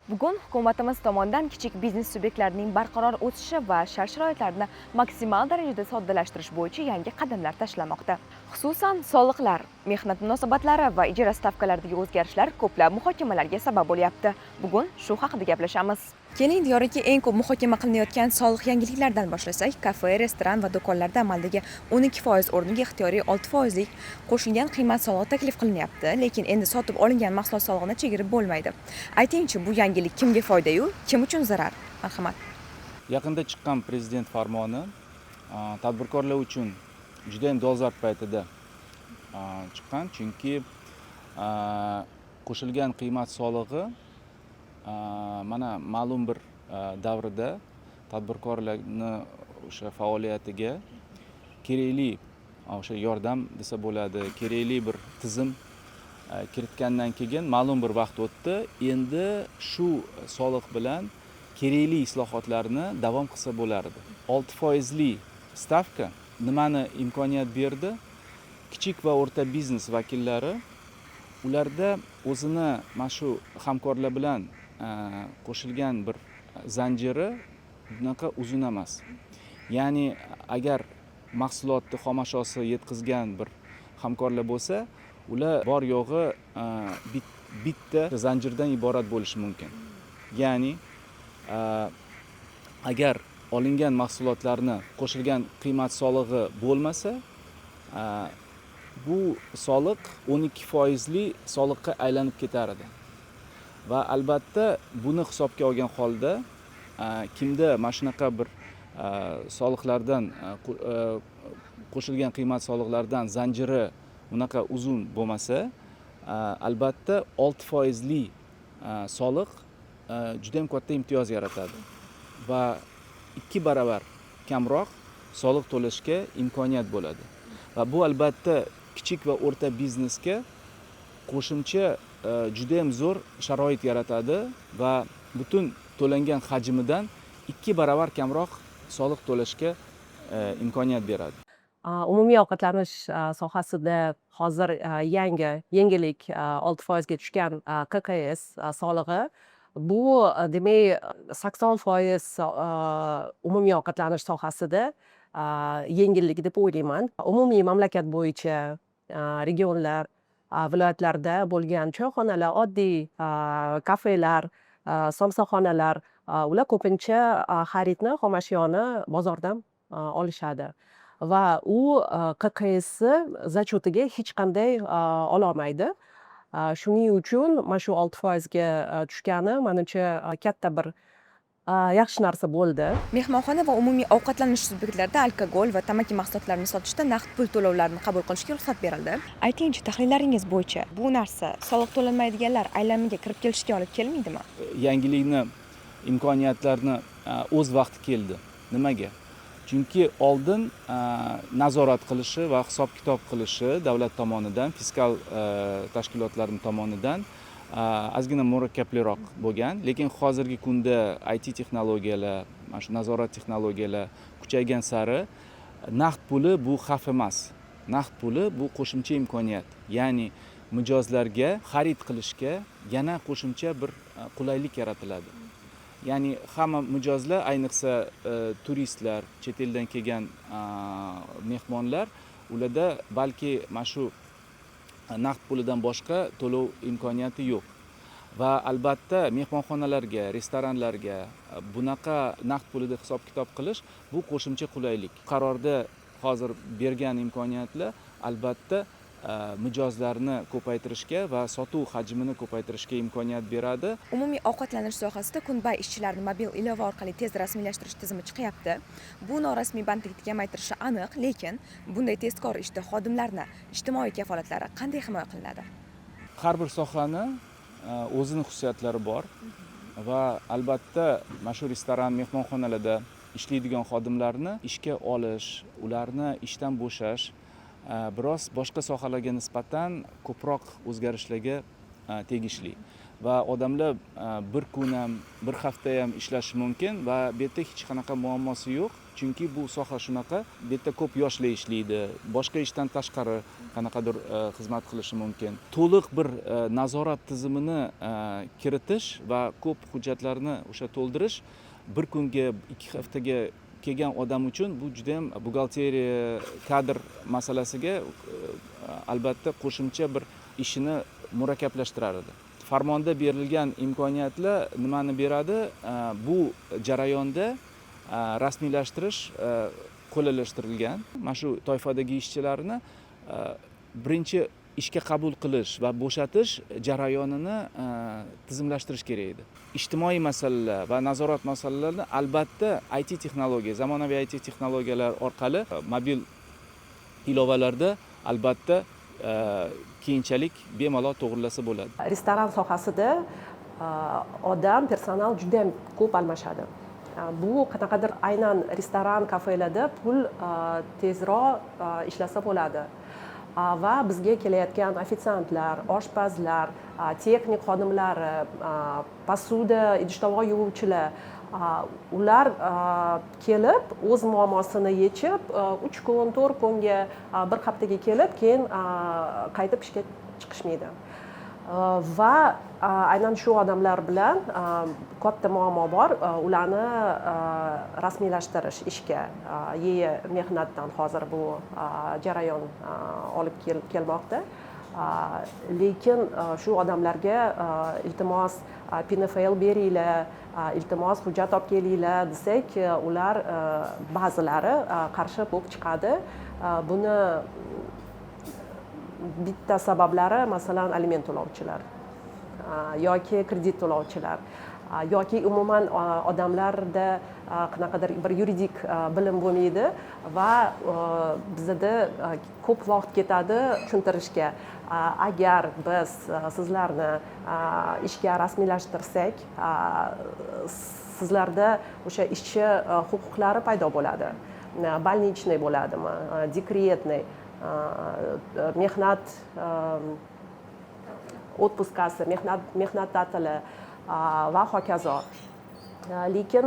Bugun hukumatimiz tomonidan kichik biznes subyektlarining barqaror o'sishi va shart-sharoitlarini maksimal darajada soddalashtirish bo'yicha yangi qadamlar tashlanmoqda. Xususan, soliqlar, mehnat munosabatlari va ijara stavkalaridagi o'zgarishlar ko'plab muhokamalarga sabab bo'lyapti. Bugun shu haqida gaplashamiz. Keling, diyoridagi eng ko'p muhokama qilinayotgan soliq yangiliklaridan boshlasak, kafe, restoran va do'konlarda amaldagi 12% o'rniga ixtiyoriy 6% qo'shilgan qiymat solig'i taklif qilinyapti, lekin endi sotib olingan mahsulot solig'ini chegirib bo'lmaydi. Aytingchi, bu yangilik kimga foyda-yu, kim uchun zarar? Marhamat. Yaqinda chiqqan prezident farmoni tadbirkorlar uchun juda ham dolzarb paytida chiqqan, chunki qo'shilgan qiymat solig'i mana ma'lum bir davrda tadbirkorlarni o'sha faoliyatiga kerakli o'sha yordam desa bo'ladi, kerakli bir tizim kiritgandan keyin ma'lum bir vaqt o'tdi. Endi shu soliq bilan kerakli islohotlarni davom qilsa bo'lardi. 6%li stavka nimani imkoniyat berdi? Kichik va o'rta biznes vakillari ularda o'zini mana shu hamkorlar bilan qo'shilgan bir zanjiri bunaqa uzun emas. Ya'ni agar mahsulotni xomashyosi yetkazgan bir hamkorlar bo'lsa, ular bor yo'g'i bitta zanjirdan iborat bo'lishi mumkin. Ya'ni agar olingan mahsulotlarni qo'shilgan qiymat solig'i bo'lmasa, bu soliq 12%li soliqqa aylanib ketar edi. Va albatta buni hisobga olgan holda kimda mana shunaqa bir soliqlardan qo'shilgan qiymat soliqlardan zanjiri unaqa uzun bo'lmasa, albatta 6%li soliq juda ham katta imtiyoz yaratadi va 2 baravar kamroq soliq to'lashga imkoniyat bo'ladi. Va bu albatta kichik va o'rta biznesga qo'shimcha juda ham zo'r sharoit yaratadi va butun to'langan hajmidan 2 baravar kamroq soliq to'lashga imkoniyat beradi. Umumiy ovqatlanish sohasida hozir yangilik 6% ga tushgan QQS solig'i bu demak 80% umumiy ovqatlanish sohasida yengillik deb o'ylayman. Umumiy mamlakat bo'yicha regionlar, viloyatlarda bo'lgan choyxonalar, oddiy kafelar, somsaxonalar ular ko'pincha xaridni, xomashyoni bozordan olishadi. Va u QQSni zachetiga hech qanday ololmaydi. Shuning uchun mana shu 6% ga tushgani menimcha katta bir yaxshi narsa bo'ldi. Mehmonxona va umumiy ovqatlanish subyektlarida alkogol va tamaki mahsulotlarini sotishda naqd pul to'lovlarini qabul qilishga ruxsat berildi. Aytingchi, tahlilalaringiz bo'yicha bu narsa soliq to'lanmaydiganlar aylamiga kirib kelishiga olib kelmaydimi? Yangilikni imkoniyatlarni o'z vaqti keldi. Nimaga? Chunki oldin nazorat qilishi va hisob-kitob qilishi davlat tomonidan, fiskal tashkilotlar tomonidan ozgina murakkabliroq bo'lgan, lekin hozirgi kunda IT texnologiyalar, mana shu nazorat texnologiyalar kuchaygan sari naqd puli bu xavf emas. Naqd puli bu qo'shimcha imkoniyat. Ya'ni mijozlarga xarid qilishga yana qo'shimcha bir qulaylik yaratiladi. Ya'ni hamma mijozlar, ayniqsa turistlar, chet eldan kelgan mehmonlar, ularda balki mana shu naqd pulidan boshqa to'lov imkoniyati yo'q. Va albatta mehmonxonalarga, restoranlarga bunaqa naqd pulida hisob-kitob qilish bu qo'shimcha qulaylik. Qarorda hozir bergan imkoniyatlar albatta mijozlarni ko'paytirishga va sotuv hajmini ko'paytirishga imkoniyat beradi. Umumiy ovqatlanish sohasida kunbay ishchilarni mobil ilova orqali tez rasmiylashtirish tizimi chiqyapti. Bu norasmiy bandlikni kamaytirishi aniq, lekin bunday tezkor ishda xodimlarni ijtimoiy kafolatlari qanday himoya qilinadi? Har bir sohani o'zining xususiyatlari bor va albatta mana shu restoran, mehmonxonalarda ishlaydigan xodimlarni ishga olish, ularni ishdan bo'shash biroz boshqa sohalarga nisbatan ko'proq o'zgarishlarga tegishli va odamlar bir kun ham, bir hafta ham ishlashi mumkin va bu yerda hech qanaqa muammosi yo'q, chunki bu soha shunaqa, bu yerda ko'p yoshlar ishlaydi, boshqa ishdan tashqari qanaqadir xizmat qilishi mumkin. To'liq bir nazorat tizimini kiritish va ko'p hujjatlarni o'sha to'ldirish bir kunga, 2 haftaga kelgan odam uchun bu juda ham buxgalteriya, kadr masalasiga albatta qo'shimcha bir ishini murakkablashtirar edi. Farmonda berilgan imkoniyatlar nimani beradi? Bu jarayonda rasmiylashtirish qulaylashtirilgan. Mana shu toifadagi ishchilarni birinchi ishga qabul qilish va bo'shatish jarayonini tizimlashtirish kerak edi. Ijtimoiy masalalar va nazorat masalalarini albatta IT texnologiya, zamonaviy IT texnologiyalar orqali mobil ilovalarda albatta keyinchalik bemalol to'g'rilasa bo'ladi. Restoran sohasida odam, personal juda ham ko'p almashadi. Bu qanaqadir aynan restoran, kafelarda pul tezroq ishlasa bo'ladi. Va bizga kelayotgan ofitsiantlar, oshpazlar, texnik xodimlari, posuda, idish-tovoq yuvuvchilar, ular kelib o'z muammosini yechib 3 kun, 4 kunga, bir haftaga kelib, keyin qaytib ishga chiqishmaydi. Va aynan shu odamlar bilan katta muammo bor, ularni rasmiylashtirish ishga, mehnatdan hozir bu jarayon olib kelmoqda. Lekin shu odamlarga iltimos PNFL beringlar, iltimos hujjat olib kelinglar desak, ular ba'zilari qarshi bo'lib chiqadi. Buni bitta sabablari masalan aliment to'lovchilar yoki kredit to'lovchilar yoki umuman odamlarda qanaqadir bir yuridik bilim bo'lmaydi va bizda ko'p vaqt ketadi tushuntirishga. Agar biz sizlarni ishga rasmiylashtirsak, sizlarda o'sha ishchi huquqlari paydo bo'ladi. Больничный bo'ladimi, dekretniy, mehnat отпускasi, mehnat ta'tili va hokazo. Lekin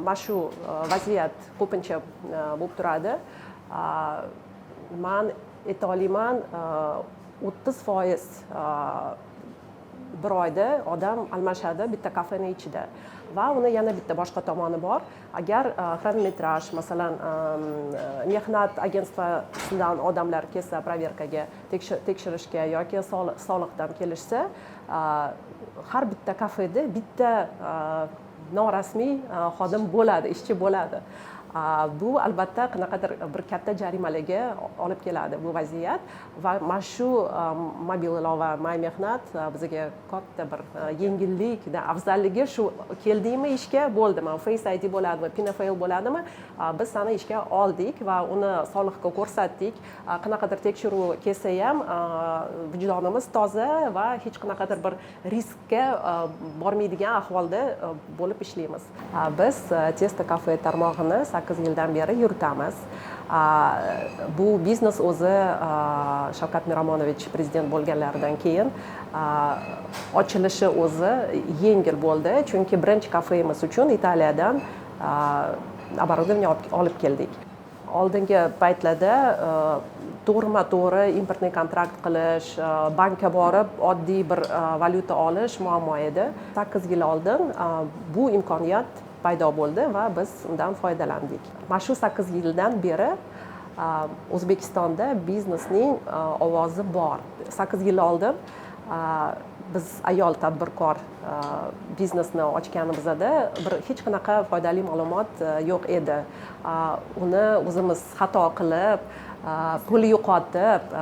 mana shu vaziyat ko'pincha bo'lib turadi. Men aytolmayman 30% bir oyda odam almashadi bitta kafening ichida. Va uni yana bitta boshqa tomoni bor. Agar xronometraj, masalan, mehnat agentsiyasidan odamlar kelsa proverkaga, tekshirishga yoki soliqdan kelishsa, har bitta kafeda bitta norasmiy xodim bo'ladi, ishchi bo'ladi. Bu albatta qanaqadir bir katta jarimalarga olib keladi bu vaziyat va mana shu mobil ilova My Mehnat bizga katta bir yengillik, afzalligi shu, keldingmi ishga bo'ldimi, Face ID bo'ladimi, PNFL bo'ladimi, biz seni ishga oldik va uni soliqqa ko'rsatdik. Qanaqadir tekshiruv kelsa ham vijdonimiz toza va hech qanaqadir bir riskka bormaydigan ahvolda bo'lib ishlaymiz. Biz Testa Cafe tarmog'ini 8 yildan beri yuritamiz. Bu biznes o'zi Shavkat Miromonovich prezident bo'lganlaridan keyin ochilishi o'zi yengil bo'ldi, chunki birinchi kafemiz uchun Italiyadan оборудование olib keldik. Oldingi paytlarda to'g'rima-to'g'ri importni kontrakt qilish, bankka borib oddiy bir valyuta olish muammo edi. 8 yil oldin bu imkoniyat paydo bo'ldi va biz undan foydalandik. Mana shu 8 yildan beri O'zbekistonda biznesning ovozi bor. 8 yil oldin biz ayol tadbirkor biznesni ochganimizda hech qanaqa foydali ma'lumot yo'q edi. Uni o'zimiz xato qilib, pul yo'qotib,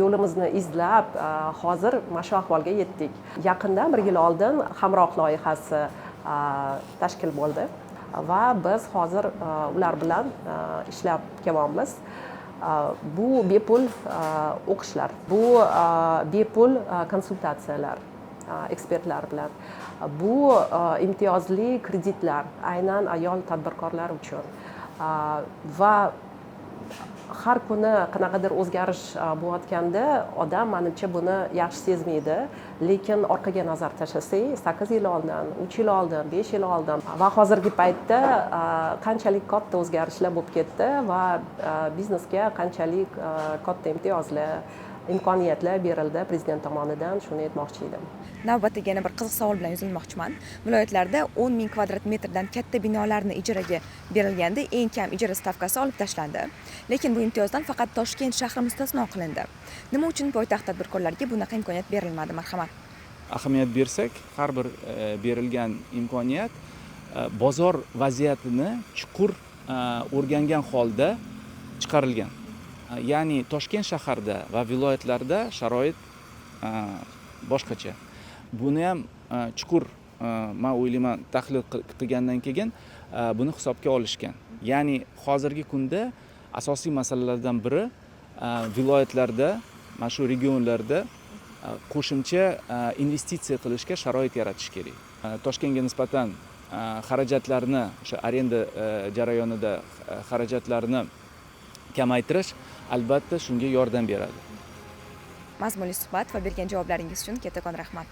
yo'limizni izlab, hozir mana shu ahvolga yetdik. Yaqinda 1 yil oldin Hamroh loyihasi tashkil bo'ldi va biz hozir ular bilan ishlab kelyapmiz. Bu bepul o'qishlar, bu bepul konsultatsiyalar ekspertlar bilan, bu imtiyozli kreditlar aynan ayol tadbirkorlar uchun va har kuni qanaqadir o'zgarish bo'layotganda odam manimcha buni yaxshi sezmaydi, lekin orqaga nazar tashlasak 8 yil oldin, 3 yil oldin, 5 yil oldin va hozirgi paytda qanchalik katta o'zgarishlar bo'lib ketdi va biznesga qanchalik katta imtiyozlar, imkoniyatlar berildi prezident tomonidan, shuni aytmoqchi edim. Navbatdagi yana bir qiziq savol bilan yuzlanmoqchiman. Viloyatlarda 10 ming kvadrat metrdan katta binolarni ijaraga berilganda eng kam ijara stavkasi olib tashlandi. Lekin bu imtiyozdan faqat Toshkent shahri mustasno qilindi. Nima uchun poytaxt tadbirkorlariga bunaqa imkoniyat berilmadi, marhamat? Ahamiyat bersak, har bir berilgan imkoniyat bozor vaziyatini chuqur o'rgangan holda chiqarilgan. Ya'ni Toshkent shaharda va viloyatlarda sharoit boshqacha. Buni ham chuqur men o'ylayman tahlil qilgandan keyin buni hisobga olishgan. Ya'ni hozirgi kunda asosiy masalalardan biri viloyatlarda, mana shu regionlarda qo'shimcha investitsiya qilishga sharoit yaratish kerak. Toshkentga nisbatan xarajatlarni, o'sha arenda jarayonida xarajatlarni kamaytirish albatta shunga yordam beradi. Mazmunli suhbat va bergan javoblaringiz uchun kattakon rahmat.